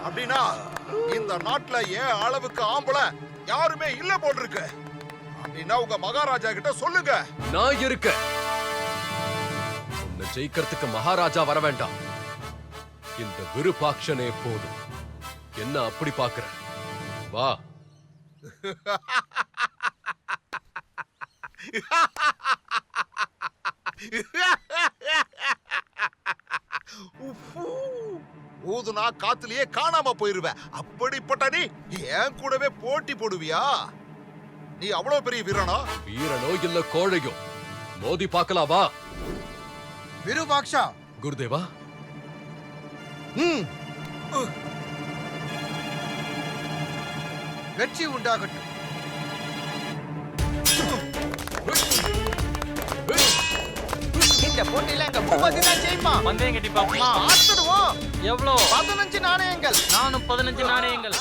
அப்படின்னா இந்த நாட்டுல ஏன் அளவுக்கு ஆம்பளை யாருமே இல்ல போல் இருக்கு. அப்படின்னா உங்க மகாராஜா கிட்ட சொல்லுங்க. நான் இருக்க. உன்னை ஜெயிக்கிறதுக்கு மகாராஜா வர வேண்டாம். இந்த விருபாக்ஷனே போதும். என்ன அப்படி பாக்குற? வா. ஊதுனா காத்துலயே காணாம போயிருவ. அப்படிப்பட்ட நீ என் கூடவே போட்டி போடுவியா? நீ அவ்வளவு பெரிய வீரனா? வீரனோ இல்ல கோழையோ மோதி பார்க்கலாம். வா விருபாக்ஷா. குருதேவா. வெற்றி உண்டாகட்டும். இந்த போட்டியில எங்க பூபதி தான் ஜெயிப்பான். பந்தயம் கட்டி பாப்போமா? ஆத்துடுவோம். எவ்வளோ? 15 நாணயங்கள். நானும் 15 நாணயங்கள்.